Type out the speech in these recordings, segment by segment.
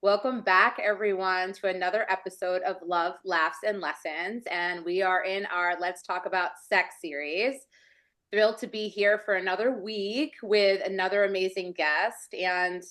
Welcome back, everyone, to another episode of Love, Laughs, and Lessons. And we are in our Let's Talk About Sex series. Thrilled to be here for another week with another amazing guest. And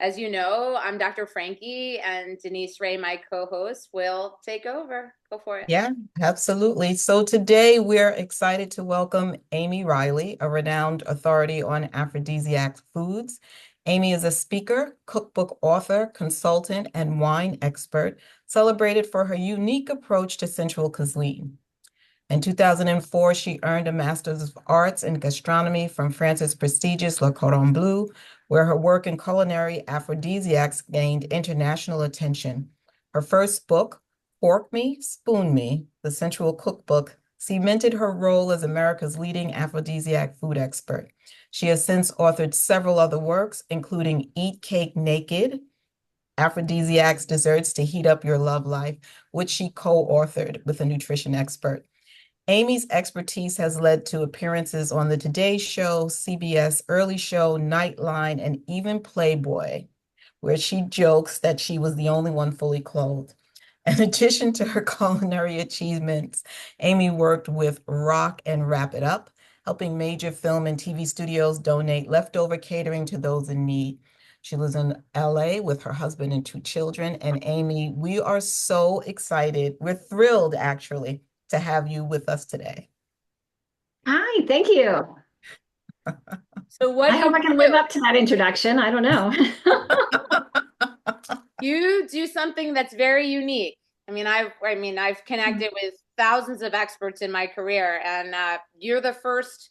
as you know, I'm Dr. Frankie, and Denise Rai, my co-host, will take over. Go for it. Yeah, absolutely. So today we're excited to welcome Amy Reiley, a renowned authority on aphrodisiac foods. Amy is a speaker, cookbook author, consultant, and wine expert, celebrated for her unique approach to sensual cuisine. In 2004, she earned a Master's of Arts in Gastronomy from France's prestigious Le Cordon Bleu, where her work in culinary aphrodisiacs gained international attention. Her first book, Fork Me, Spoon Me, The Sensual Cookbook, cemented her role as America's leading aphrodisiac food expert. She has since authored several other works, including Eat Cake Naked, Aphrodisiacs Desserts to Heat Up Your Love Life, which she co-authored with a nutrition expert. Amy's expertise has led to appearances on the Today Show, CBS, Early Show, Nightline, and even Playboy, where she jokes that she was the only one fully clothed. In addition to her culinary achievements, Amy worked with Rock and Wrap It Up, helping major film and TV studios donate leftover catering to those in need. She lives in LA with her husband and two children. And Amy, we are so excited. We're thrilled, actually, to have you with us today. Hi, thank you. So what I do hope you I can do? live up to that introduction. I don't know. You do something that's very unique. I've connected with thousands of experts in my career, and you're the first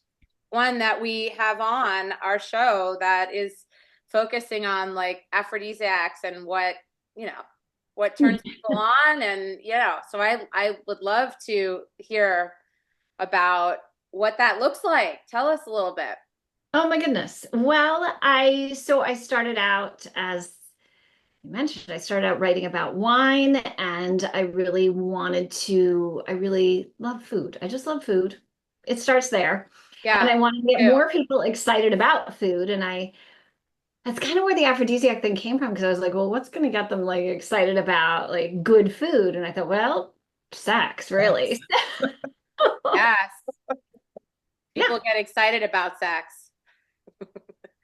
one that we have on our show that is focusing on like aphrodisiacs and what turns people on, and so I would love to hear about what that looks like. Tell us a little bit. Oh my goodness. Well, I started out, as you mentioned, I started out writing about wine, and I really love food. I just love food. It starts there. And Yeah, I want to get too. more people excited about food. That's kind of where the aphrodisiac thing came from, because I was like, well, what's going to get them like excited about like good food? And I thought, well, sex, really. Yes, Yeah. people get excited about sex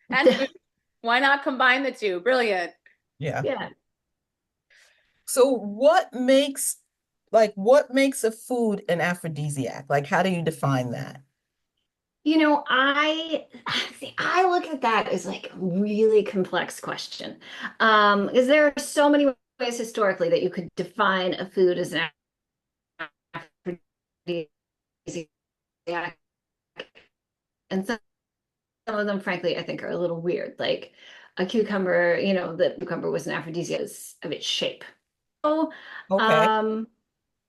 and food. Why not combine the two? Brilliant. Yeah. Yeah. So what makes a food an aphrodisiac? Like, how do you define that? I see, I look at that as like a really complex question. Because there are so many ways historically that you could define a food as an aphrodisiac. And some of them, frankly, I think are a little weird. Like a cucumber, the cucumber was an aphrodisiac of its shape. So, Okay. um,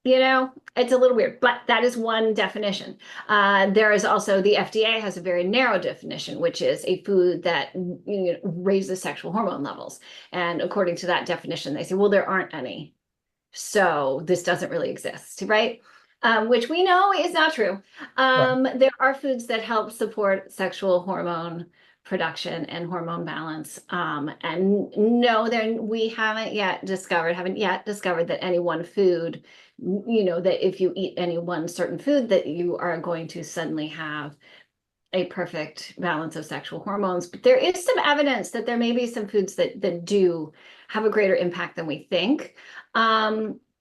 it's a little weird, but that is one definition. There is also the FDA has a very narrow definition, which is a food that raises sexual hormone levels. And according to that definition, they say, well, there aren't any. So this doesn't really exist, right? Which we know is not true. Right. There are foods that help support sexual hormone production and hormone balance. And no, we haven't yet discovered that any one food, that if you eat any one certain food, that you are going to suddenly have a perfect balance of sexual hormones. But there is some evidence that there may be some foods that do have a greater impact than we think.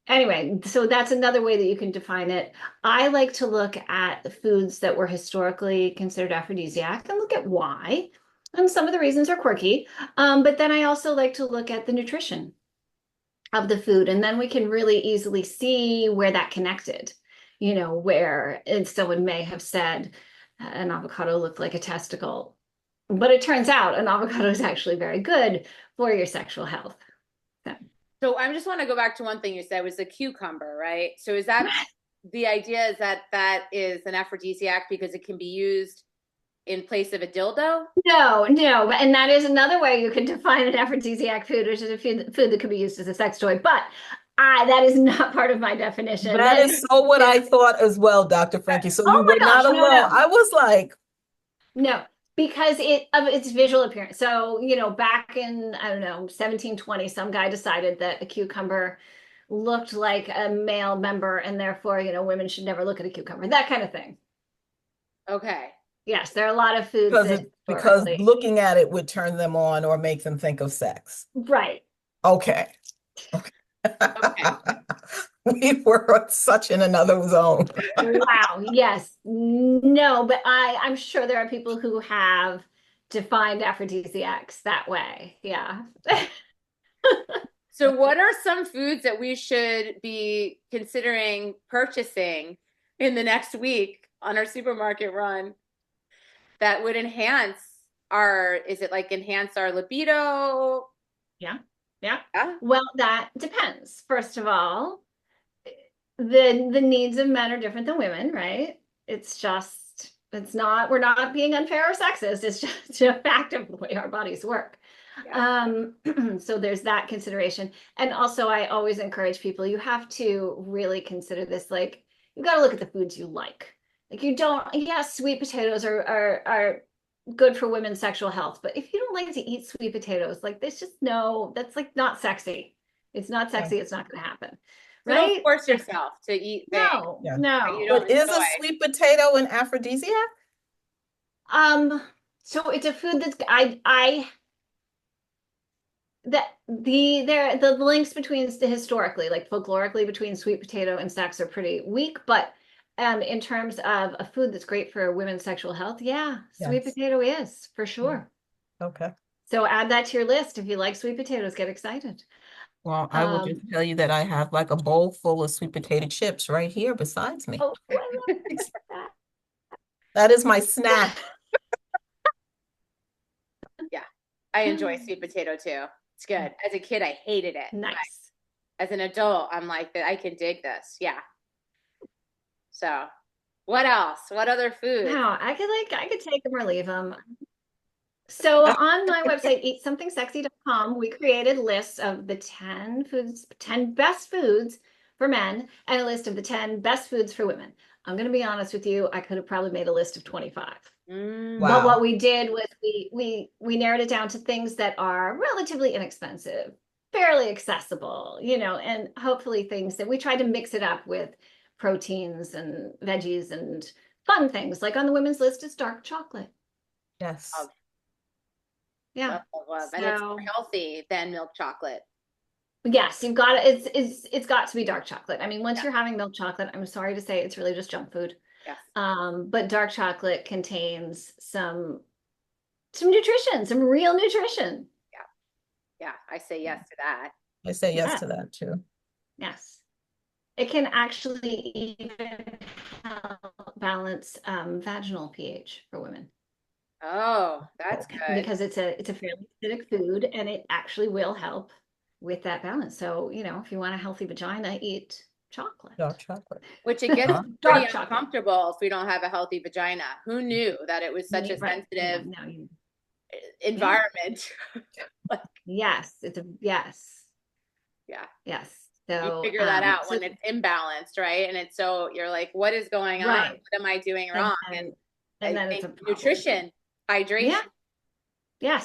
Anyway, so that's another way that you can define it. I like to look at the foods that were historically considered aphrodisiac and look at why. And some of the reasons are quirky. But then I also like to look at the nutrition of the food. And then we can really easily see where that connected, where and someone may have said an avocado looked like a testicle. But it turns out an avocado is actually very good for your sexual health. So. So I just want to go back to one thing you said was the cucumber, right? So is that the idea is that that is an aphrodisiac because it can be used in place of a dildo? No, and that is another way you can define an aphrodisiac food, which is a food that could be used as a sex toy. But that is not part of my definition. That is so what I thought as well, Dr. Frankie. So you Oh my were gosh, not no, alone. no. I was like, No. because of its visual appearance. So, back in, I don't know, 1720, some guy decided that a cucumber looked like a male member, and therefore, women should never look at a cucumber, that kind of thing. Okay. Yes, there are a lot of foods because looking at it would turn them on or make them think of sex. Right. Okay. Okay. We were such in another zone. Wow. Yes. No, but I'm sure there are people who have defined aphrodisiacs that way. Yeah. So what are some foods that we should be considering purchasing in the next week on our supermarket run that would enhance enhance our libido? Yeah. Yeah. Yeah. Well, that depends. First of all, the needs of men are different than women, right? We're not being unfair or sexist. It's just a fact of the way our bodies work. Yeah. So there's that consideration. And also I always encourage people, you have to really consider this, like, you got to look at the foods you like. Like, sweet potatoes are good for women's sexual health, but if you don't like to eat sweet potatoes, like, there's just that's like not sexy. It's not sexy. It's not going to happen. So Right? don't force yourself to eat things. No. But is a sweet potato an aphrodisiac? So it's a food that's the links historically, like folklorically, between sweet potato and sex are pretty weak, but in terms of a food that's great for women's sexual health, sweet potato is for sure. Okay. So add that to your list. If you like sweet potatoes, get excited. Well, I will just tell you that I have like a bowl full of sweet potato chips right here besides me. Oh, I love that. That is my snack. Yeah, I enjoy sweet potato too. It's good. As a kid, I hated it. Nice. As an adult, I'm like, I can dig this. Yeah. So, what else? What other food? Wow, I could take them or leave them. So on my website, eatsomething.sexy.com, we created lists of the 10 best foods for men, and a list of the 10 best foods for women. I'm going to be honest with you, I could have probably made a list of 25. Wow. But what we did was we narrowed it down to things that are relatively inexpensive, fairly accessible, and hopefully things that we tried to mix it up with proteins and veggies and fun things. Like on the women's list is dark chocolate. Yes. Yeah. And it's more healthy than milk chocolate. Yes, you've got it's got to be dark chocolate. I mean, once you're having milk chocolate, I'm sorry to say it's really just junk food. Yes. But dark chocolate contains some nutrition, some real nutrition. Yeah, I say yes to that. I say yes to that too. Yes. It can actually even help balance vaginal pH for women. Oh, that's good. Because it's a fairly acidic food, and it actually will help with that balance. So, if you want a healthy vagina, eat chocolate. Dark chocolate. Which it gets pretty uncomfortable if we don't have a healthy vagina. Who knew that it was such a sensitive environment? Yes, yes. Yeah. Yes. So you figure that out when it's imbalanced, right? And it's you're like, what is going on? What am I doing wrong? And then it's nutrition, hydration. Yeah.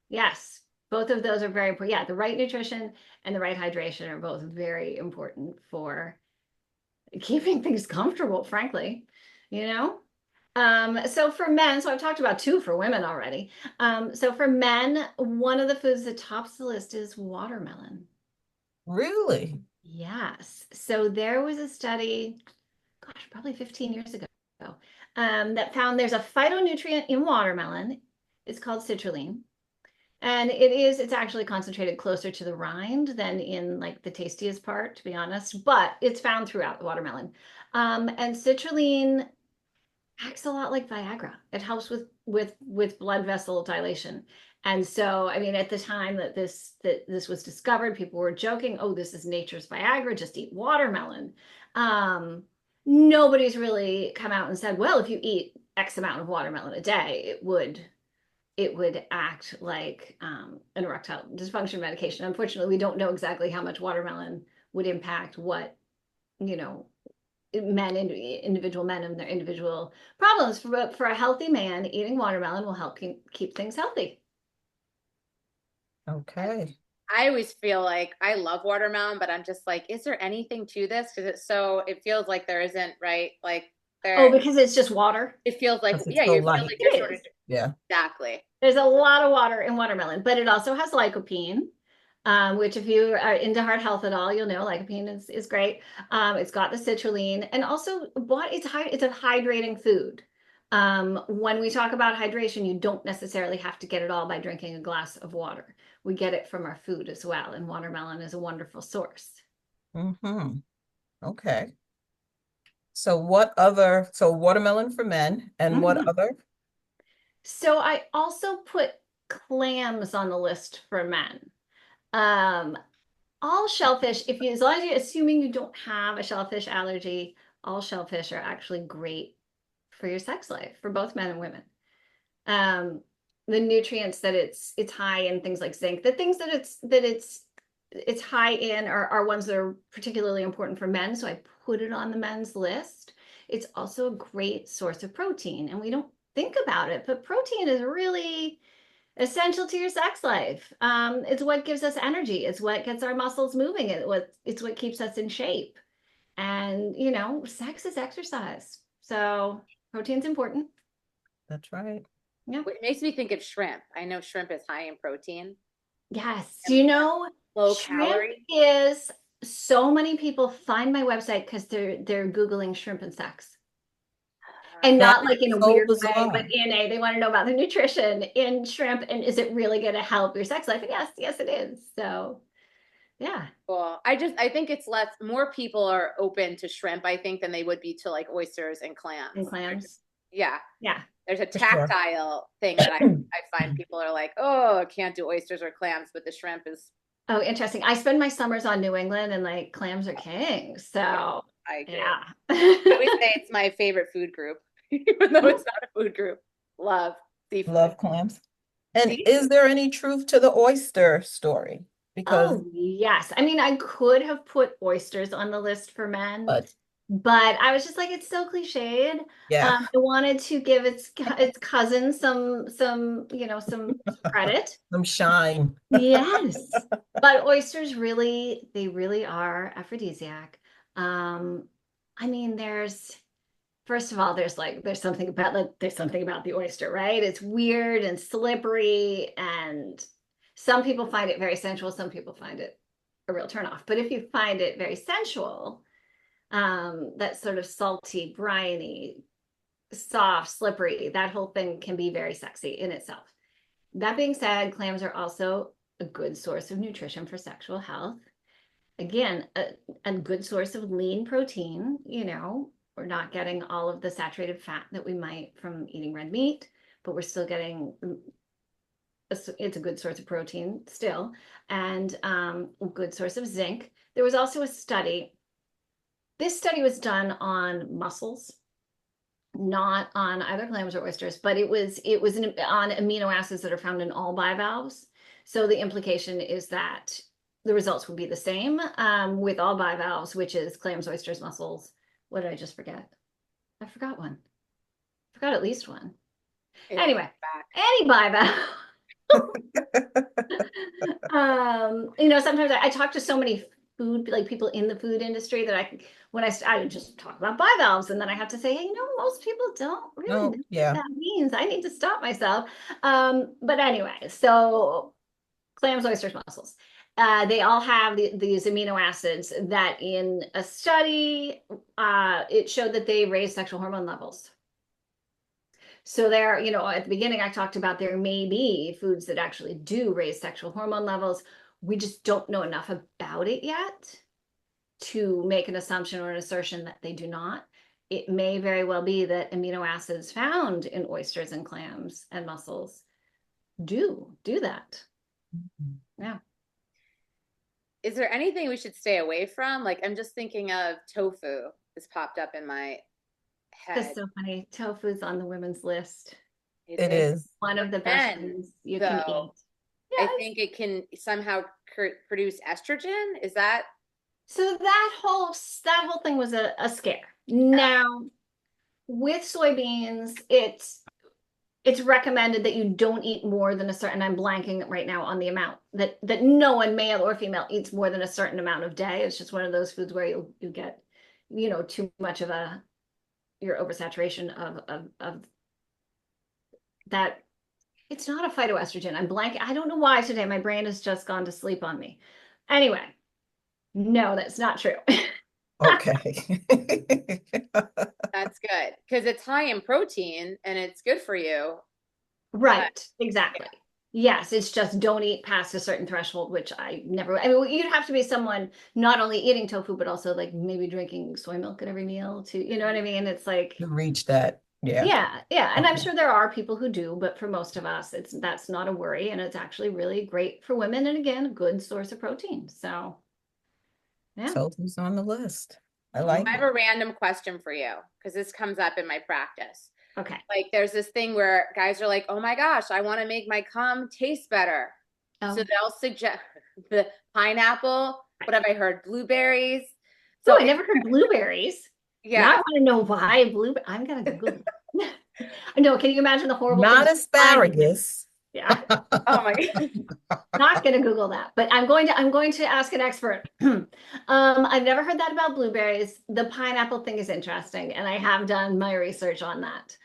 Yes. Both of those are very important. Yeah, the right nutrition and the right hydration are both very important for keeping things comfortable, frankly, So for men, so I've talked about 2 for women already. So for men, one of the foods that tops the list is watermelon. Really? Yes. So there was a study, probably 15 years ago, that found there's a phytonutrient in watermelon. It's called citrulline. And it's actually concentrated closer to the rind than in like the tastiest part, to be honest, but it's found throughout the watermelon. And citrulline acts a lot like Viagra. It helps with blood vessel dilation. And so, I mean, at the time that this was discovered, people were joking, oh, this is nature's Viagra, just eat watermelon. Nobody's really come out and said, well, if you eat X amount of watermelon a day, it would act like an erectile dysfunction medication. Unfortunately, we don't know exactly how much watermelon would impact what, individual men and their individual problems. For a healthy man, eating watermelon will help keep things healthy. Okay. I always feel like I love watermelon, but I'm just like, is there anything to this? Because it feels like there isn't, right? Like Oh, because it's just water. it feels like, Because it's yeah, so you feel light. like you're It sort of, is. Yeah. exactly. There's a lot of water in watermelon, but it also has lycopene, which if you are into heart health at all, you'll know lycopene is great. It's got the citrulline, and also it's a hydrating food. When we talk about hydration, you don't necessarily have to get it all by drinking a glass of water. We get it from our food as well, and watermelon is a wonderful source. Mm-hmm. Okay. So watermelon for men and what Mhm. other? So I also put clams on the list for men. Um, all shellfish, as long as you're assuming you don't have a shellfish allergy, all shellfish are actually great for your sex life, for both men and women. Um, the nutrients that it's high in, things like zinc, the things that it's high in are ones that are particularly important for men. So I put it on the men's list. It's also a great source of protein, and we don't think about it, but protein is really essential to your sex life. It's what gives us energy. It's what gets our muscles moving. It's what keeps us in shape. And sex is exercise. So protein's important. That's right. Yeah. It makes me think of shrimp. I know shrimp is high in protein Yes. Do and you know low shrimp calorie. is so many people find my website because they're Googling shrimp and sex. And That not like in is a so weird way, but bizarre. they want to know about the nutrition in shrimp and is it really going to help your sex life? And yes, it is. So yeah. Cool. I think it's more people are open to shrimp, I think, than they would be to like oysters and And clams. clams. Yeah. Yeah. There's a For sure. tactile thing that I find people are like, oh, I can't do oysters or clams, but the shrimp is, Oh, interesting. I spend my summers on New England and like clams are king. yeah, So I agree. yeah. I always say it's my favorite food group, even though it's not a food group. Love seafood. Love clams. And See? is there any truth to the oyster story? Because, Oh, yes. I mean, I could have put oysters on the list for men, but but I was just like, it's so cliched. yeah, I wanted to give its cousin some credit. some shine. Yes. But oysters they really are aphrodisiac. Um, I mean, first of all, there's something about the oyster, right? It's weird and slippery, and some people find it very sensual, some people find it a real turnoff. But if you find it very sensual, that sort of salty, briny, soft, slippery, that whole thing can be very sexy in itself. That being said, clams are also a good source of nutrition for sexual health. Again, a good source of lean protein. We're not getting all of the saturated fat that we might from eating red meat, but we're still getting it's a good source of protein still, and a good source of zinc. There was also a study. This study was done on mussels, not on either clams or oysters, but it was on amino acids that are found in all bivalves. So the implication is that the results would be the same with all bivalves, which is clams, oysters, mussels. What did I just forget? I forgot one. I forgot at least one. Anyway, any bivalve. Sometimes I talk to so many food, like people in the food industry, that I just talk about bivalves, and then I have to say, hey, most people don't really know No, what yeah. that means. I need to stop myself. But anyway, so clams, oysters, mussels. They all have these amino acids that in a study, it showed that they raise sexual hormone levels. So at the beginning, I talked about there may be foods that actually do raise sexual hormone levels. We just don't know enough about it yet to make an assumption or an assertion that they do not. It may very well be that amino acids found in oysters and clams and mussels do that. Yeah. Is there anything we should stay away from? Like, I'm just thinking of tofu has popped up in my That's head. so funny. Tofu's on the women's list. It is. One of the best Men, things you can though, eat. I Yes. think it can somehow produce estrogen. Is that So that whole thing was a scare. Now, with soybeans, it's recommended that you don't eat more than a certain, I'm blanking right now on the amount that no one, male or female, eats more than a certain amount of day. It's just one of those foods where you get, too much of your oversaturation of that. It's not a phytoestrogen. I'm blanking. I don't know why today my brain has just gone to sleep on me. Anyway, no, that's not true. Okay. That's good because it's high in protein and it's good for you. Right, exactly. Yes, it's just don't eat past a certain threshold, which I mean, you'd have to be someone not only eating tofu, but also like maybe drinking soy milk at every meal too. You know what I mean? It's like, To reach that. Yeah. yeah. And I'm Okay. sure there are people who do, but for most of us, that's not a worry. And it's actually really great for women. And again, a good source of protein. So yeah. Tofu's on the list. I All like I it. have a random question for you because this comes up in my practice. Okay. Like there's this thing where guys are like, "Oh my gosh, I want to make my cum taste better." So Oh, they'll suggest the pineapple. What have I heard? Blueberries. oh, So I never heard blueberries. Now I yeah, want to know why blueberry. I'm gonna Google it. No, can you imagine the horrible Not things? asparagus. Yeah. oh my God. Not going to Google that, but I'm going to ask an expert. I've never heard that about blueberries. The pineapple thing is interesting, and I have done my research on that.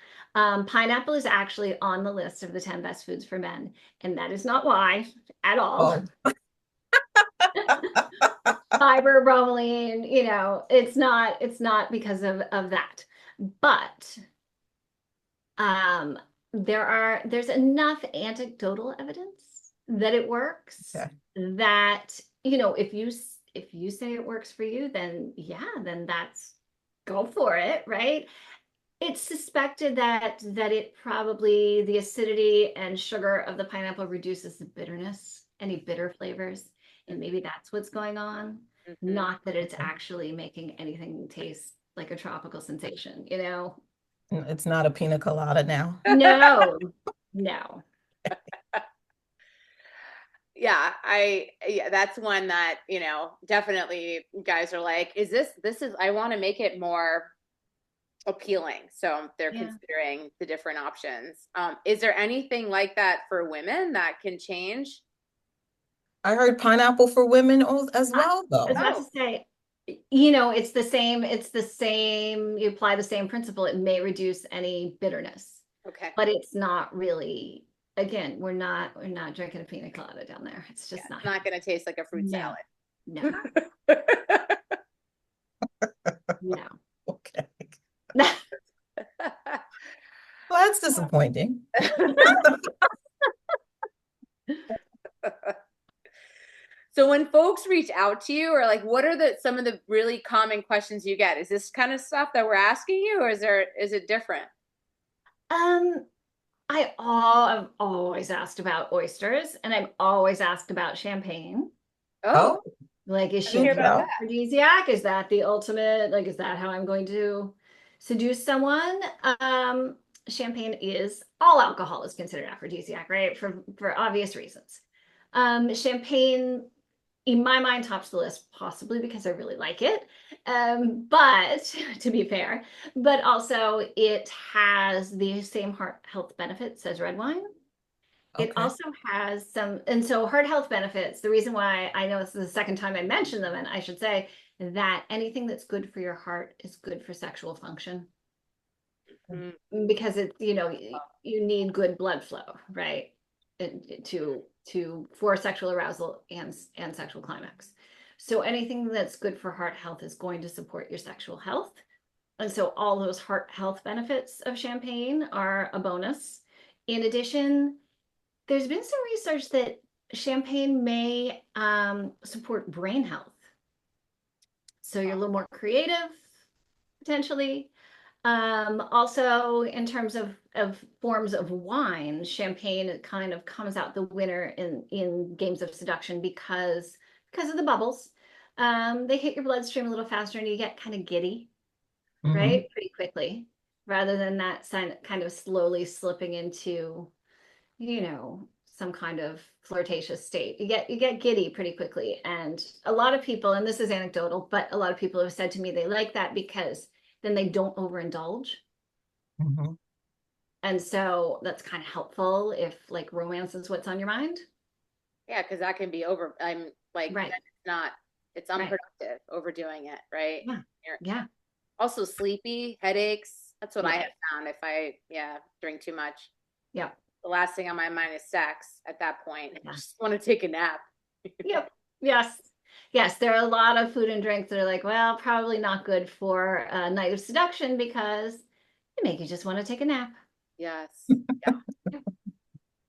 Pineapple is actually on the list of the 10 best foods for men, and that is not why at all. Oh, Fiber, bromelain, it's not because of that. But um, there's enough anecdotal evidence that it works okay. that, if you say it works for you, then yeah, then that's go for it, right? It's suspected that it probably the acidity and sugar of the pineapple reduces the bitterness, any bitter flavors, and maybe that's what's going on. Mhm. Not that it's actually making anything taste like a tropical sensation. It's not a pina colada now. No, no. Yeah, that's one that, definitely guys are like, this is I want to make it more appealing. So they're Yeah. considering the different options. Is there anything like that for women that can change? I heard pineapple for women as I well, was though. about to Oh, say, it's the same, you apply the same principle. It may reduce any bitterness, okay. but it's not really, again, we're not drinking a pina colada down there. It's Yeah, just not it's not going to taste like a fruit no, salad. no, no. Okay. Well, that's disappointing. So when folks reach out to you, or like, what are some of the really common questions you get? Is this kind of stuff that we're asking you, or is it different? Um, I've always asked about oysters, and I'm always asked about champagne. Oh, Oh, Like, is let me hear champagne about an well, that. aphrodisiac? Is that the ultimate? Like, is that how I'm going to seduce someone? Champagne is all alcohol is considered aphrodisiac, right? For obvious reasons. Champagne, in my mind, tops the list, possibly because I really like it. But to be fair, but also it has the same heart health benefits as red wine. It okay. also has some, and so heart health benefits. The reason why I know this is the second time I mentioned them, and I should say that anything that's good for your heart is good for sexual function Mm, because you need good blood flow, right? To for sexual arousal and sexual climax. So anything that's good for heart health is going to support your sexual health. And so all those heart health benefits of champagne are a bonus. In addition, there's been some research that champagne may support brain health. So you're a little more creative, potentially. Also, in terms of forms of wine, champagne kind of comes out the winner in games of seduction because of the bubbles. They hit your bloodstream a little faster and you get kind of giddy, Hmm. right? Pretty quickly, rather than that kind of slowly slipping into, you know, some kind of flirtatious state. You get giddy pretty quickly. And a lot of people, and this is anecdotal, but a lot of people have said to me they like that because then they don't overindulge. Mm-hmm. And so that's kind of helpful if like romance is what's on your mind. Yeah, because that can be over. I'm like, Right. It's unproductive overdoing it, right? Yeah. Yeah. Also sleepy, headaches. That's what I Yeah. have found if I, drink too much. Yeah. The last thing on my mind is sex at that point. Yeah. I just want to take a nap. Yep. Yes. Yes. There are a lot of food and drinks that are like, well, probably not good for a night of seduction because they make you just want to take a nap. Yes. Yeah.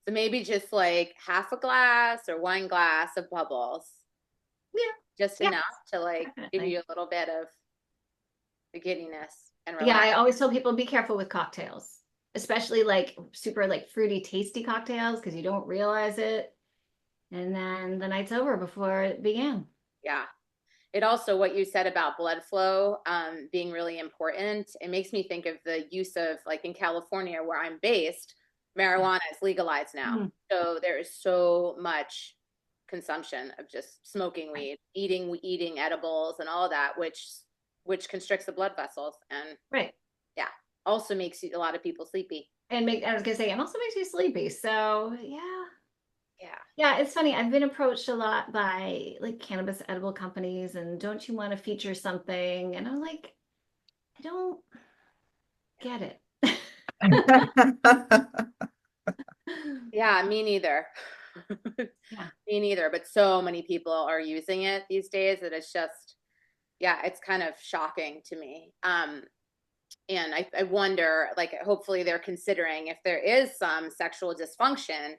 So maybe just like half a glass or one glass of bubbles. Yeah. Just enough to like Definitely. give you a little bit of the giddiness and Yeah, relax. I always tell people be careful with cocktails, especially like super like fruity, tasty cocktails because you don't realize it. And then the night's over before it began. Yeah. It also, what you said about blood flow being really important, it makes me think of the use of, like in California, where I'm based, marijuana is legalized now. Mm-hmm. So there is so much consumption of just smoking weed, eating edibles and all of that, which constricts the blood vessels and Right. yeah, also makes a lot of people sleepy. And I was gonna say, and also makes you sleepy. So yeah. Yeah. Yeah, it's funny. I've been approached a lot by like cannabis edible companies and don't you want to feature something? And I'm like, I don't get it. Yeah, me neither. Yeah. Me neither, but so many people are using it these days that it's just, yeah, it's kind of shocking to me. And I wonder, like, hopefully they're considering if there is some sexual dysfunction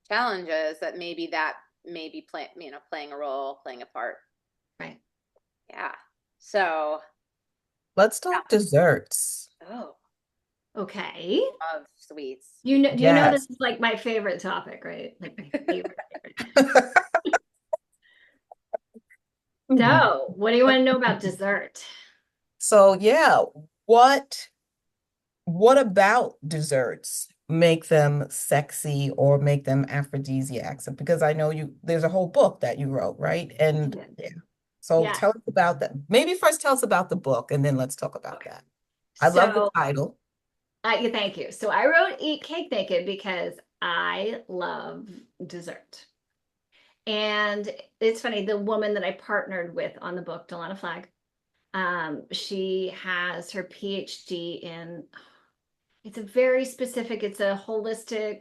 challenges that maybe playing a role, playing a part. Right. Yeah. So, Let's talk desserts. oh, Okay. love sweets. Do you know Yes. this is like my favorite topic, right? Like my favorite. So, what do you want to know about dessert? So yeah, what about desserts make them sexy or make them aphrodisiacs? Because I know there's a whole book that you wrote, right? And yeah. So Yeah. tell us about that. Maybe first tell us about the book and then let's talk about that. I love the So, title. thank you. So I wrote Eat Cake Naked because I love dessert. And it's funny, the woman that I partnered with on the book, Delana Flagg, she has her PhD in, it's a very specific, it's a holistic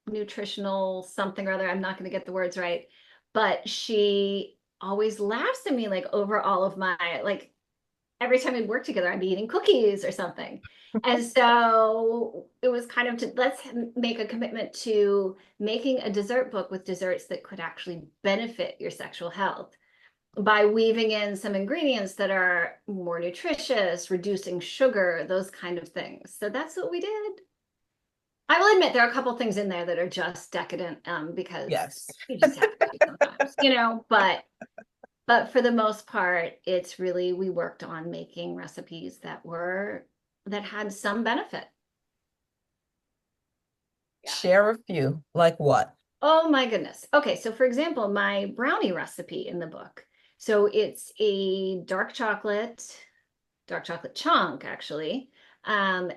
nutritional something or other. I'm not going to get the words right, but she always laughs at me like over all of my, like every time we'd work together, I'd be eating cookies or something. And so it was kind of let's make a commitment to making a dessert book with desserts that could actually benefit your sexual health by weaving in some ingredients that are more nutritious, reducing sugar, those kind of things. So that's what we did. I will admit there are a couple things in there that are just decadent because Yes. you just have to sometimes, but for the most part, it's really, we worked on making recipes that had some benefit. Yeah. Share a few, like what? Oh my goodness. Okay, so for example, my brownie recipe in the book. So it's a dark chocolate chunk actually,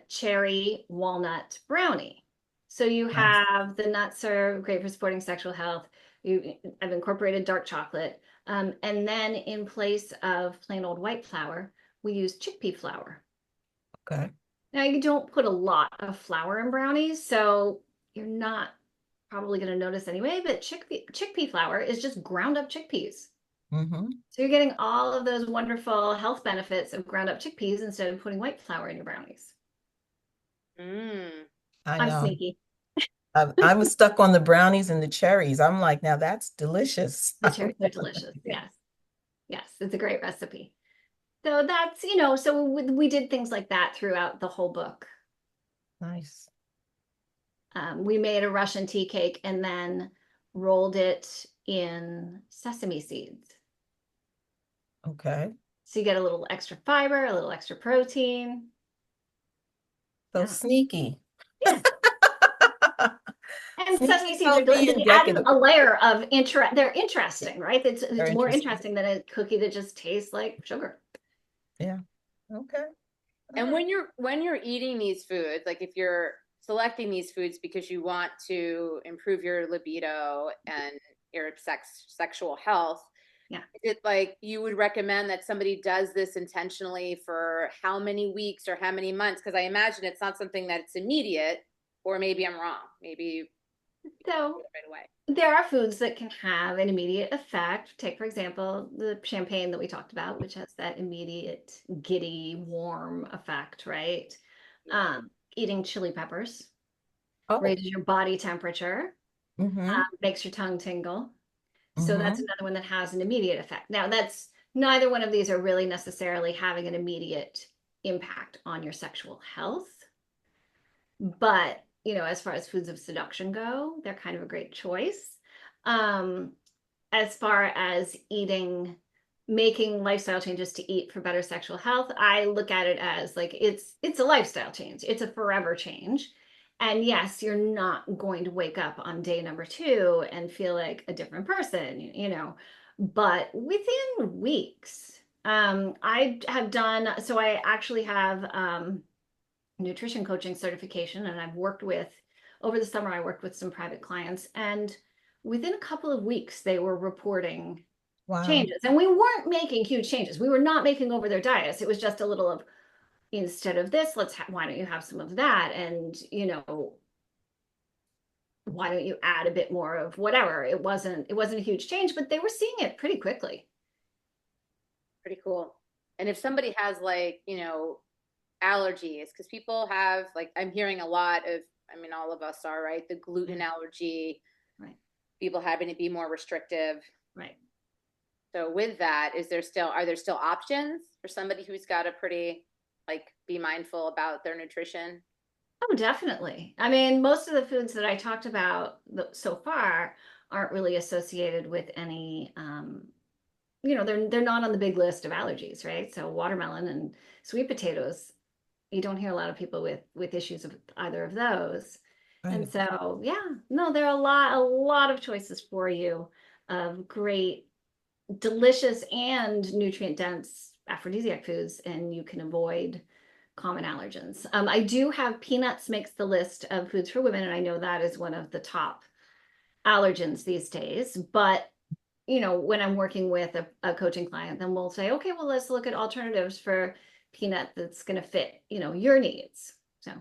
cherry walnut brownie. So you Nice. have the nuts are great for supporting sexual health. I've incorporated dark chocolate. And then in place of plain old white flour, we use chickpea flour. Okay. Now you don't put a lot of flour in brownies, so you're not probably going to notice anyway, but chickpea flour is just ground up chickpeas. Mm-hmm. So you're getting all of those wonderful health benefits of ground up chickpeas instead of putting white flour in your brownies. I I'm know. sneaky. I was stuck on the brownies and the cherries. I'm like, now that's delicious. The cherries are delicious. Yes. Yes, it's a great recipe. So that's, so we did things like that throughout the whole book. Nice. We made a Russian tea cake and then rolled it in sesame seeds. Okay. So you get a little extra fiber, a little extra protein. So Yeah. sneaky. Yeah. And sesame seeds are healthy delicious. and They add decadent. a layer of interest. They're interesting, right? It's Very more interesting. interesting than a cookie that just tastes like sugar. Yeah. Okay. And when you're eating these foods, like if you're selecting these foods because you want to improve your libido and your sexual health, Yeah. is it like you would recommend that somebody does this intentionally for how many weeks or how many months? Because I imagine it's not something that's immediate, or maybe I'm wrong. Maybe So right away. there are foods that can have an immediate effect. Take, for example, the champagne that we talked about, which has that immediate giddy, warm effect, right? Eating chili peppers Oh. raises your body temperature, Mm-hmm. makes your tongue tingle. So that's Mm-hmm. another one that has an immediate effect. Now, that's neither one of these are really necessarily having an immediate impact on your sexual health. But, as far as foods of seduction go, they're kind of a great choice. As far as making lifestyle changes to eat for better sexual health, I look at it as like it's a lifestyle change. It's a forever change. And yes, you're not going to wake up on day number 2 and feel like a different person, but within weeks. I have done, so I actually have nutrition coaching certification, and over the summer, I worked with some private clients, and within a couple of weeks, they were reporting Wow. changes. And we weren't making huge changes. We were not making over their diets. It was just a little of, instead of this, why don't you have some of that? And, why don't you add a bit more of whatever? It wasn't a huge change, but they were seeing it pretty quickly. Pretty cool. And if somebody has allergies, because people have I'm hearing a lot of, all of us are, right? The gluten allergy, right? People having to be more restrictive. Right. So with that, are there still options for somebody who's got to be mindful about their nutrition? Oh, definitely. Most of the foods that I talked about so far aren't really associated with any, they're not on the big list of allergies, right? So watermelon and sweet potatoes, you don't hear a lot of people with issues of either of those. Right. And so, yeah, no, there are a lot of choices for you of great, delicious and nutrient dense aphrodisiac foods, and you can avoid common allergens. I do have peanuts makes the list of foods for women, and I know that is one of the top allergens these days. But when I'm working with a coaching client, then we'll say, okay, well, let's look at alternatives for peanut that's going to fit, your needs. So,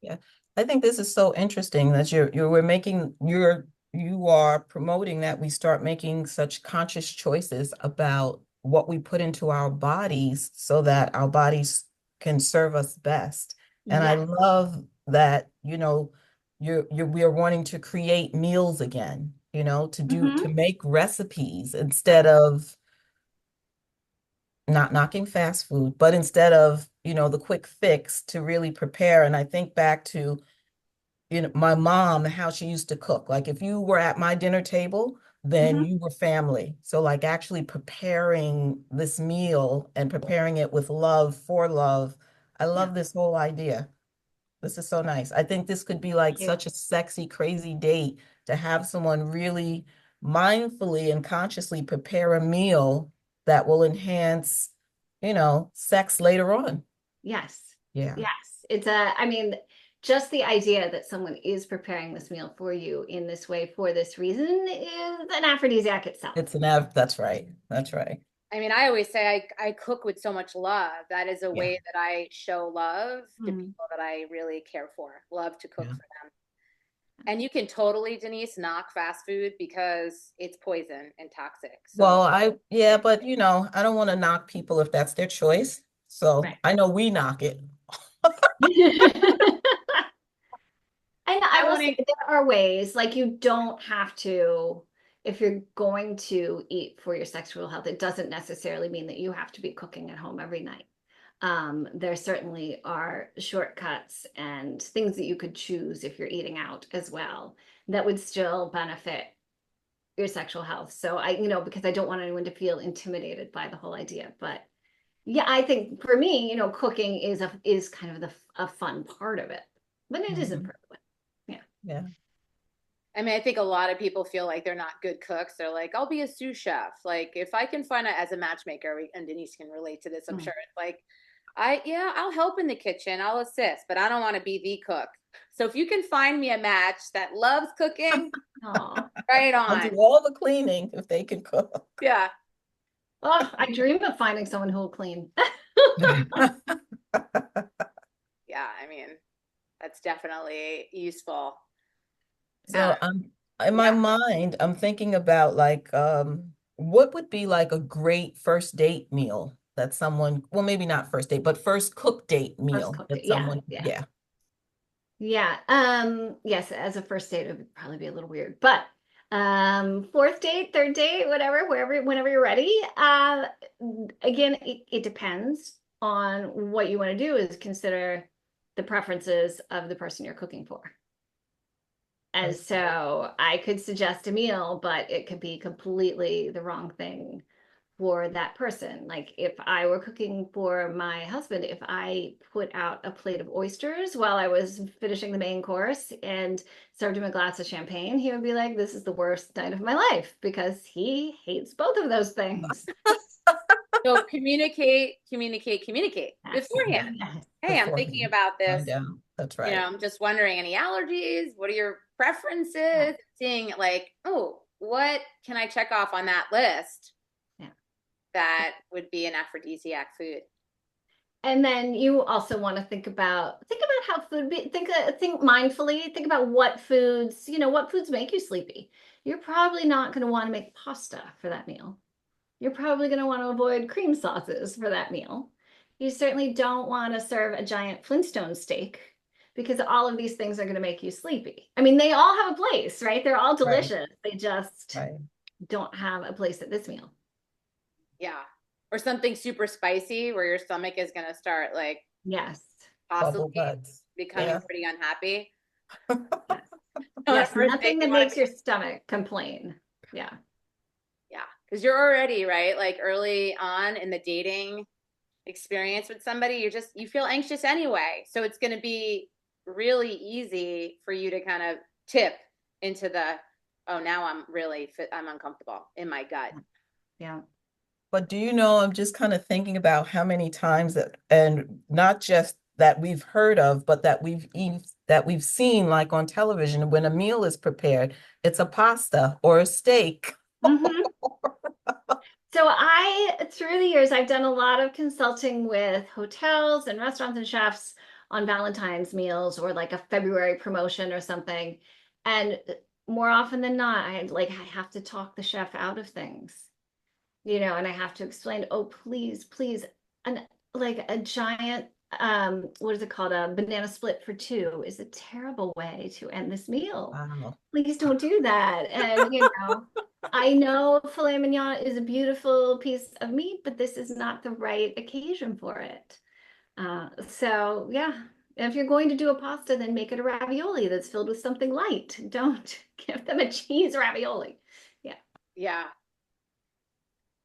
yeah. I think this is so interesting that you are promoting that we start making such conscious choices about what we put into our bodies so that our bodies can serve us best. And I love that, we are wanting to create meals again, to make recipes instead of not knocking fast food, but instead of, the quick fix to really prepare. And I think back to, my mom, how she used to cook. Like if you were at my dinner table, then you were family. So like actually preparing this meal and preparing it with love for love. I love this whole idea. This is so nice. I think this could be like such a sexy, crazy date to have someone really mindfully and consciously prepare a meal that will enhance, sex later on. Yes. Yeah. Yes. Just the idea that someone is preparing this meal for you in this way for this reason is an aphrodisiac itself. That's right. That's right. I always say I cook with so much love. That is a way that I show love to people that I really care for. Love to cook for them. And you can totally, Denise, knock fast food because it's poison and toxic. So. Well, but I don't want to knock people if that's their choice. So I know we knock it. And I will say there are ways, like you don't have to, if you're going to eat for your sexual health, it doesn't necessarily mean that you have to be cooking at home every night. There certainly are shortcuts and things that you could choose if you're eating out as well that would still benefit your sexual health. So because I don't want anyone to feel intimidated by the whole idea. But yeah, I think for me, cooking is kind of a fun part of it, but it isn't for everyone. Yeah. Yeah. I mean, I think a lot of people feel like they're not good cooks. They're like, I'll be a sous chef. Like, if I can find as a matchmaker, and Denise can relate to this, I'm sure. It's like, yeah, I'll help in the kitchen, I'll assist, but I don't want to be the cook. So if you can find me a match that loves cooking, Oh, right I'll do on. all the cleaning if they can cook. Yeah. oh, I dream of finding someone who will clean. Yeah. I mean, that's definitely useful. So in my Yeah. mind, I'm thinking about like what would be like a great first date meal that someone, well, maybe not first date, but first cook date First meal cooked it. that Yeah, someone, yeah. yeah. Yeah. Yes, as a first date, it would probably be a little weird, but fourth date, third date, whatever, whenever you're ready. Again, it depends on what you want to do is consider the preferences of the person you're cooking for. And so I could suggest a meal, but it could be completely the wrong thing for that person. Like if I were cooking for my husband, if I put out a plate of oysters while I was finishing the main course and served him a glass of champagne, he would be like, this is the worst night of my life because he hates both of those things. So communicate beforehand. Yes. Hey, I'm thinking about this. Find out. That's You know, right. I'm just wondering, any allergies? What are your preferences? Yeah. Seeing like, oh, what can I check off on that list? Yeah. That would be an aphrodisiac food. And then you also want to think about how food think mindfully, think about what foods, what foods make you sleepy. You're probably not going to want to make pasta for that meal. You're probably going to want to avoid cream sauces for that meal. You certainly don't want to serve a giant Flintstone steak because all of these things are going to make you sleepy. I mean, they all have a place, right? They're all Right. delicious. They just Right. don't have a place at this meal. Yeah. Or something super spicy where your stomach is going to start like Yes. Bubble possibly butts. becoming Yeah. pretty unhappy. Yes. On a Yes. first date, Nothing you that want makes to your stomach complain. Yeah. yeah, because you're already right, like early on in the dating experience with somebody, you feel anxious anyway. So it's going to be really easy for you to kind of tip into the, oh, now I'm uncomfortable in my gut. Yeah. But do you know, I'm just kind of thinking about how many times that, and not just that we've heard of, but that we've seen like on television when a meal is prepared, it's a pasta or a steak. Mm-hmm. So through the years, I've done a lot of consulting with hotels and restaurants and chefs on Valentine's meals or like a February promotion or something. And more often than not, I have to talk the chef out of things, and I have to explain, oh, please, please, and like a giant, what is it called? A banana split for two is a terrible way to end this meal. Wow. Please don't do that. And, I know filet mignon is a beautiful piece of meat, but this is not the right occasion for it. So yeah, if you're going to do a pasta, then make it a ravioli that's filled with something light. Don't give them a cheese ravioli. Yeah. Yeah.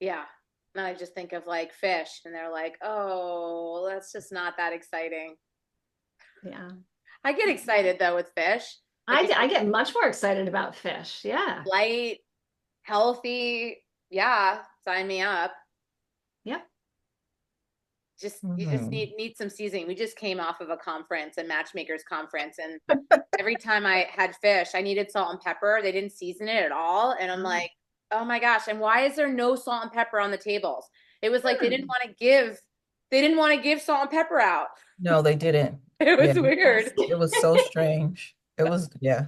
Yeah. And I just think of like fish and they're like, oh, that's just not that exciting. Yeah. I get excited though with fish. I get much more excited about fish. Yeah. Light, healthy. Yeah. Sign me up. Yep. You just Mhm. need some seasoning. We just came off of a conference, a matchmakers conference, and every time I had fish, I needed salt and pepper. They didn't season it at all, and I'm like, oh my gosh! And why is there no salt and pepper on the tables? It was like they didn't want to give salt and pepper out. No, they didn't. It was Yeah. weird. It was so strange. It was, yeah,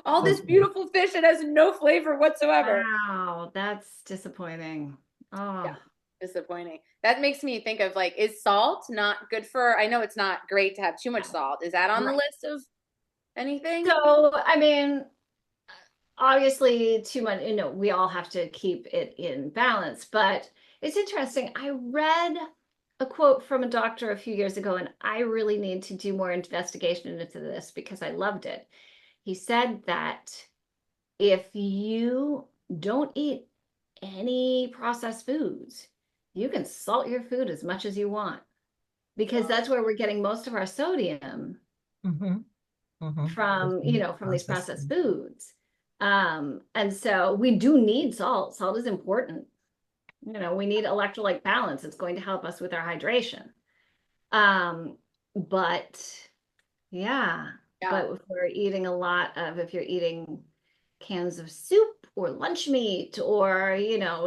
All it was this weird. beautiful fish that has no flavor whatsoever. Wow, that's disappointing. Yeah, Oh. disappointing. That makes me think of like, is salt not good for? I know it's not great to have too much salt. Is that on the Right. list of anything? So, I mean, obviously too much, we all have to keep it in balance, but it's interesting. I read a quote from a doctor a few years ago, and I really need to do more investigation into this because I loved it. He said that if you don't eat any processed foods, you can salt your food as much as you want because that's where we're getting most of our sodium. Hmm. from, from these Processed processed food. foods. And so we do need salt. Salt is important. We need electrolyte balance. It's going to help us with our hydration. But yeah, but if you're eating cans of soup or lunch meat or,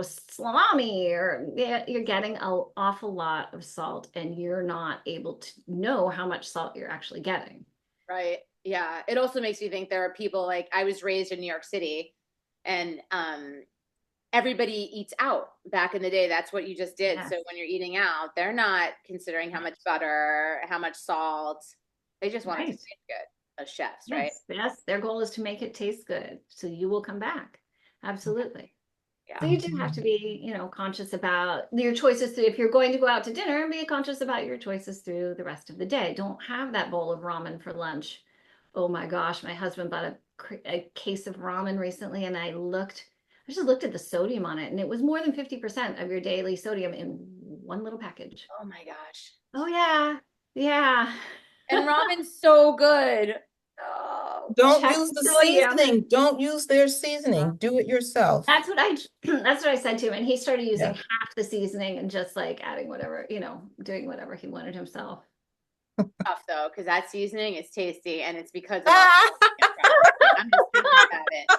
salami, or you're getting an awful lot of salt and you're not able to know how much salt you're actually getting. Right. Yeah. It also makes me think there are people, like, I was raised in New York City, and everybody eats out back in the day. That's what you just did. Yes. So when you're eating out, they're not considering how much butter, how much salt. They just want it to Right. taste good as chefs, right? Yes. Their goal is to make it taste good. So you will come back. Absolutely. Yeah. So you do have to be, conscious about your choices. If you're going to go out to dinner, be conscious about your choices through the rest of the day. Don't have that bowl of ramen for lunch. Oh my gosh, my husband bought a case of ramen recently, and I just looked at the sodium on it, and it was more than 50% of your daily sodium in one little package. Oh my gosh. Oh yeah. Yeah. And ramen's so good. Oh. Don't Check use the the sodium. seasoning. Don't use their seasoning. Do it yourself. That's what I said to him. And he started using Yeah. half the seasoning and just like adding whatever, doing whatever he wanted himself. Tough though, because that seasoning is tasty, and it's because of I'm just thinking about it.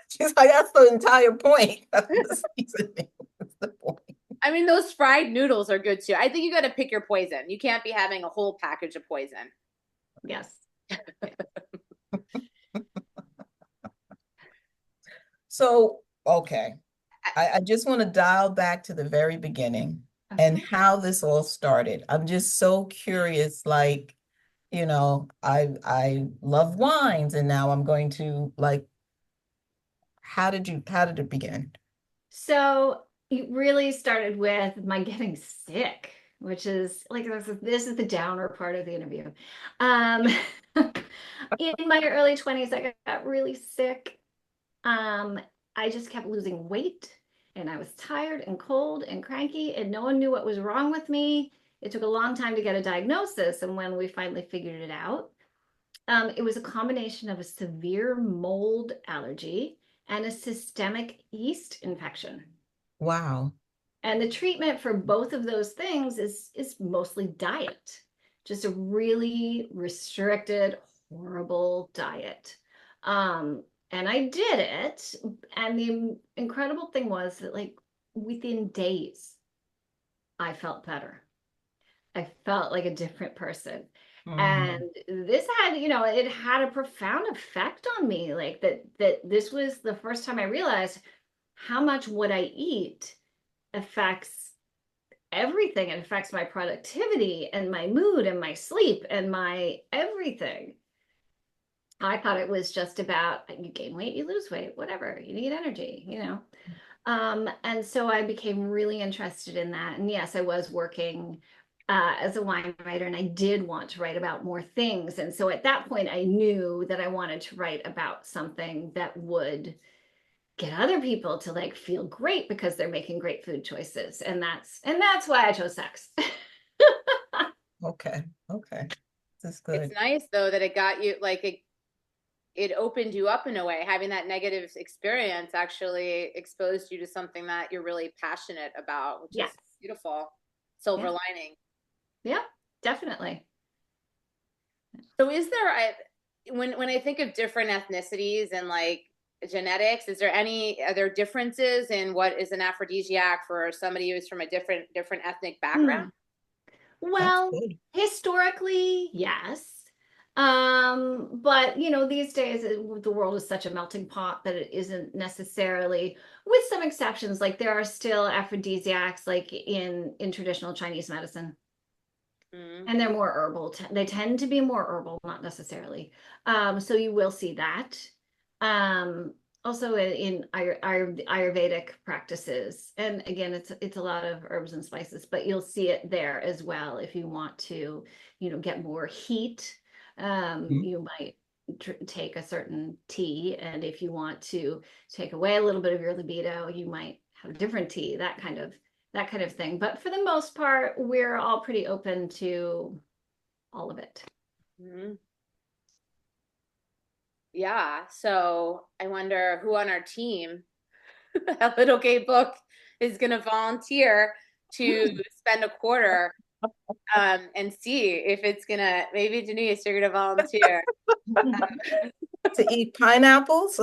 She's like, that's the entire point of the seasoning. That's the point. I mean, those fried noodles are good too. I think you got to pick your poison. You can't be having a whole package of poison. Yes. So, okay. I just want to dial back to the very beginning and how this all started. I'm just so curious, like, I love wines, and now I'm going to, like, how did it begin? So it really started with my getting sick, which is like, this is the downer part of the interview. In my early 20s, I got really sick. I just kept losing weight, and I was tired and cold and cranky, and no one knew what was wrong with me. It took a long time to get a diagnosis, and when we finally figured it out, it was a combination of a severe mold allergy and a systemic yeast infection. Wow. And the treatment for both of those things is mostly diet, just a really restricted, horrible diet. And I did it. And the incredible thing was that, like, within days, I felt better. I felt like a different person. And this had, it had a profound effect on me. Like that this was the first time I realized how much what I eat affects everything. It affects my productivity and my mood and my sleep and my everything. I thought it was just about you gain weight, you lose weight, whatever, you need energy, And so I became really interested in that. And yes, I was working as a wine writer, and I did want to write about more things. And so at that point, I knew that I wanted to write about something that would get other people to, like, feel great because they're making great food choices. And that's why I chose sex. Okay. This is good. It's nice though that it got you, like, it opened you up in a way. Having that negative experience actually exposed you to something that you're really passionate about, which is beautiful. Silver lining. Yeah, definitely. So is there, when I think of different ethnicities and, like, genetics, are there differences in what is an aphrodisiac for somebody who's from a different ethnic background? Well, historically, yes. But these days the world is such a melting pot that it isn't necessarily, with some exceptions. Like, there are still aphrodisiacs, like in traditional Chinese medicine. And they're more herbal. They tend to be more herbal, not necessarily. So you will see that. Also in Ayurvedic practices. And again, it's a lot of herbs and spices, but you'll see it there as well. If you want to, get more heat, you might take a certain tea. And if you want to take away a little bit of your libido, you might have a different tea, that kind of thing. But for the most part, we're all pretty open to all of it. Yeah. So I wonder who on our team, that little gay book, is going to volunteer to spend a quarter and see if it's going to, maybe Denise, you're going to volunteer. To eat pineapples?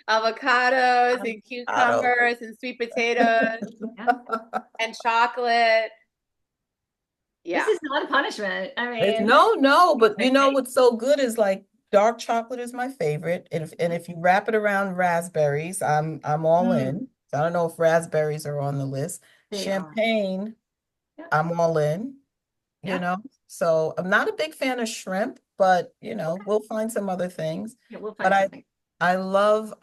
Avocados and cucumbers and sweet potatoes and chocolate. Yeah. This is not a punishment. I mean, No, but you know what's so good is like dark chocolate is my favorite. And if you wrap it around raspberries, I'm all in. So I don't know if raspberries are on the list. Champagne, I'm all in, you know. So I'm not a big fan of shrimp, but you know, we'll find some other things. Yeah, we'll But find something. I love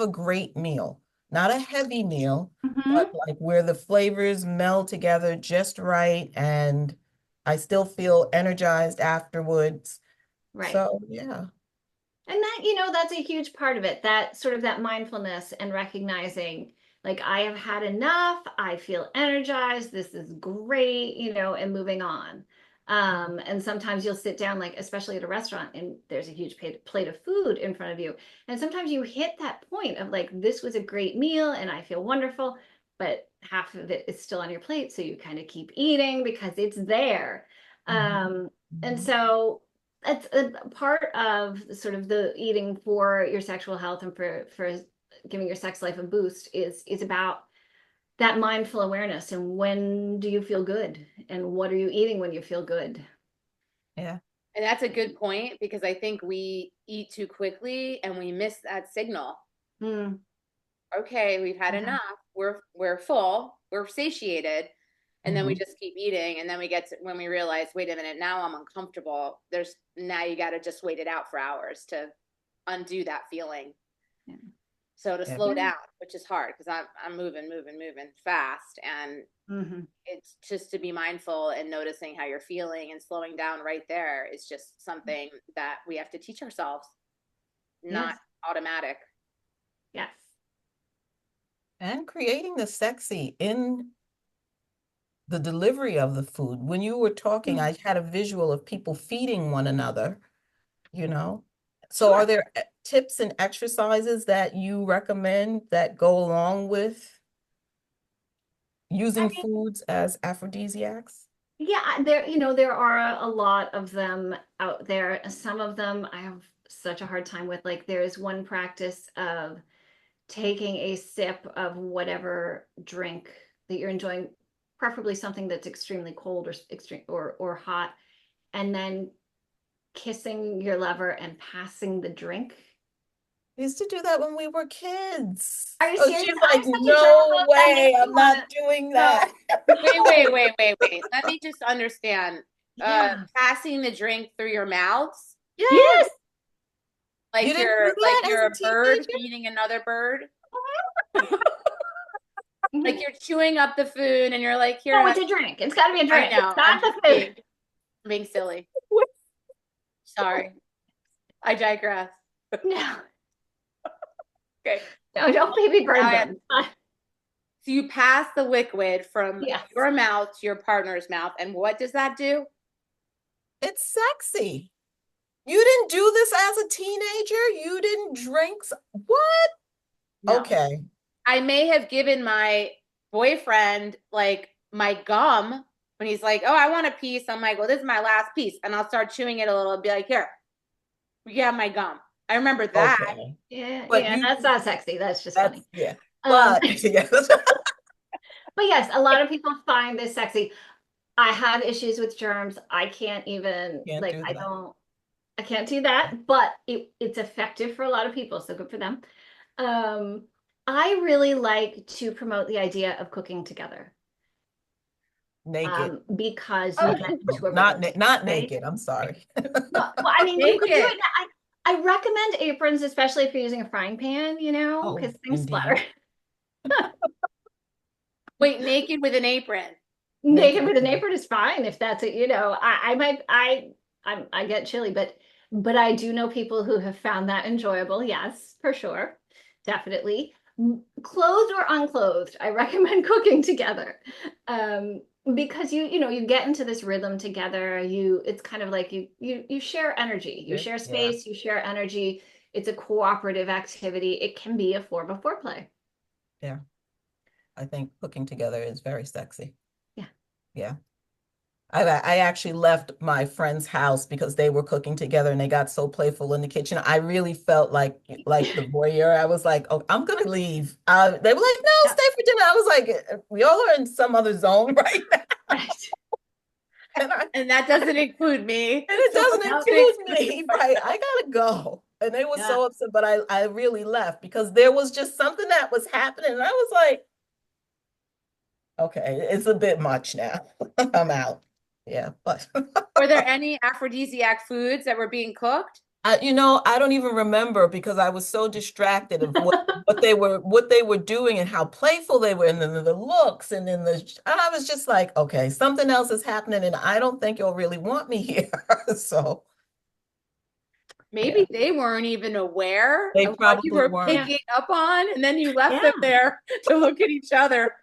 a great meal. Not a heavy meal, but like where the flavors meld together just right and I still feel energized afterwards. Right. So, yeah. And that, you know, that's a huge part of it, that sort of that mindfulness and recognizing, like, I have had enough, I feel energized, this is great, you know, and moving on. And sometimes you'll sit down, like, especially at a restaurant, and there's a huge plate of food in front of you. And sometimes you hit that point of like, this was a great meal and I feel wonderful, but half of it is still on your plate. So you kind of keep eating because it's there. And so that's a part of sort of the eating for your sexual health and for giving your sex life a boost is about that mindful awareness and when do you feel good and what are you eating when you feel good. Yeah. And that's a good point because I think we eat too quickly and we miss that signal. Okay, we've had enough. We're full. We're satiated. And then we just keep eating. And then we get to when we realize, wait a minute, now I'm uncomfortable. Now you got to just wait it out for hours to undo that feeling. Yeah. So to slow down, which is hard because I'm moving fast. And it's just to be mindful and noticing how you're feeling and slowing down right there is just something that we have to teach ourselves, not automatic. Yes. And creating the sexy in the delivery of the food. When you were talking, I had a visual of people feeding one another, you know. So are there tips and exercises that you recommend that go along with using foods as aphrodisiacs? Yeah, there are a lot of them out there. Some of them I have such a hard time with. Like there's one practice of taking a sip of whatever drink that you're enjoying, preferably something that's extremely cold or extreme or hot, and then kissing your lover and passing the drink. We used to do that when we were kids. Are you Oh, serious? she's like, no way, I'm not doing that. Wait. Let me just understand. Passing the drink through your mouths? Yes. Like you're a bird feeding another bird? Like you're chewing up the food and you're like, here. No, it's a drink. It's got to be a drink. It's not the food. I'm being silly. Sorry. I digress. No. Okay. No, don't baby bird them. So you pass the liquid from your mouth to your partner's mouth. And what does that do? It's sexy. You didn't do this as a teenager? You didn't drink? What? No. Okay. I may have given my boyfriend like my gum when he's like, oh, I want a piece. I'm like, well, this is my last piece. And I'll start chewing it a little and be like, here, you have my gum. I remember that. Okay. Yeah, but that's not sexy. That's just funny. Yeah. But, but yes, a lot of people find this sexy. I have issues with germs. I can't even I can't do that, but it's effective for a lot of people. So good for them. I really like to promote the idea of cooking together. Naked. Because you get into a not naked. I'm sorry. Well, I mean, you could do it. I recommend aprons, especially if you're using a frying pan, you know, because things splatter. Wait, naked with an apron. Naked with an apron is fine if that's it. You know, I get chilly, but I do know people who have found that enjoyable. Yes, for sure, definitely. Clothed or unclothed, I recommend cooking together. because you get into this rhythm together. It's kind of like you share energy, you share Yeah, space, you share energy. It's a cooperative activity. It can be a form of foreplay. yeah. I think cooking together is very sexy. Yeah. Yeah. I actually left my friend's house because they were cooking together and they got so playful in the kitchen. I really felt like the voyeur. I was like, oh, I'm gonna leave. They were like, no, Yeah. stay for dinner. I was like, we all are in some other zone right now. Right. And that doesn't include me. And it So doesn't now thanks include for the me, right? I gotta go. And they were Yeah. so upset, but I really left because there was just something that was happening. And I was like, okay, it's a bit much now. I'm out. Yeah, but Were there any aphrodisiac foods that were being cooked? I don't even remember because I was so distracted of what they were doing and how playful they were, and then the looks, and I was just like, okay, something else is happening, and I don't think you'll really want me here. So yeah, Maybe they weren't even aware they of what you probably were weren't. picking up on, and then you left Yeah. them there to look at each other.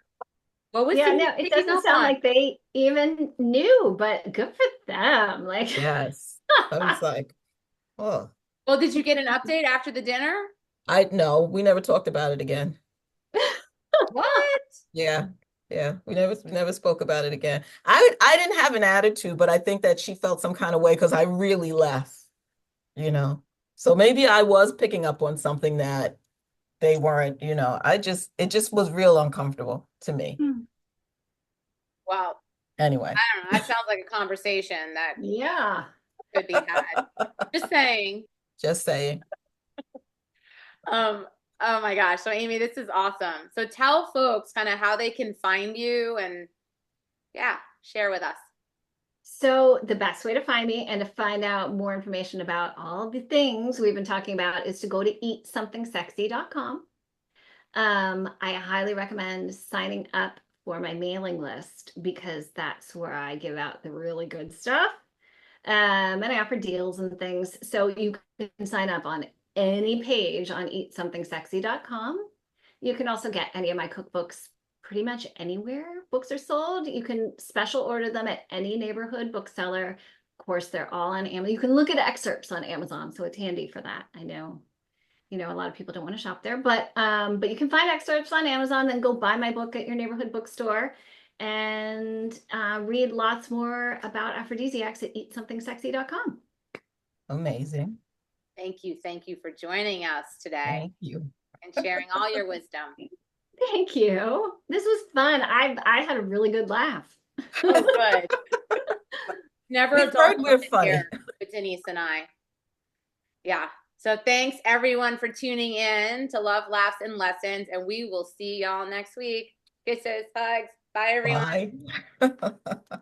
What was Yeah, he no, it picking doesn't up sound on? like they even knew, but good for them. Like, Yes, I was like, oh, Well, did you get an update after the dinner? I no, we never talked about it again. What? Yeah. Yeah, we never spoke about it again. I didn't have an attitude, but I think that she felt some kind of way because I really left, you know. So maybe I was picking up on something that they weren't, it just was real uncomfortable to me. Well, Anyway, I don't know. That sounds like a conversation that yeah. could be had. Just saying. just saying. Um, oh my gosh. So Amy, this is awesome. So tell folks kind of how they can find you and yeah, share with us. So the best way to find me and to find out more information about all the things we've been talking about is to go to eatsomething.sexy.com. I highly recommend signing up for my mailing list because that's where I give out the really good stuff. And I offer deals and things. So you can sign up on any page on eatsomething.sexy.com. You can also get any of my cookbooks pretty much anywhere books are sold. You can special order them at any neighborhood bookseller. Of course, they're all on Amazon. You can look at excerpts on Amazon, so it's handy for that. I know, a lot of people don't want to shop there, but you can find excerpts on Amazon, then go buy my book at your neighborhood bookstore and read lots more about aphrodisiacs at eatsomething.sexy.com. Amazing. Thank you. Thank you for joining us today Thank you. and sharing all your wisdom. Thank you. This was fun. I had a really good laugh. Oh, good. Never a We've dull heard we're moment funny. here with Denise and I. Yeah. So thanks everyone for tuning in to Love, Laughs, and Lessons, and we will see y'all next week. Kisses, hugs. Bye, everyone. Bye.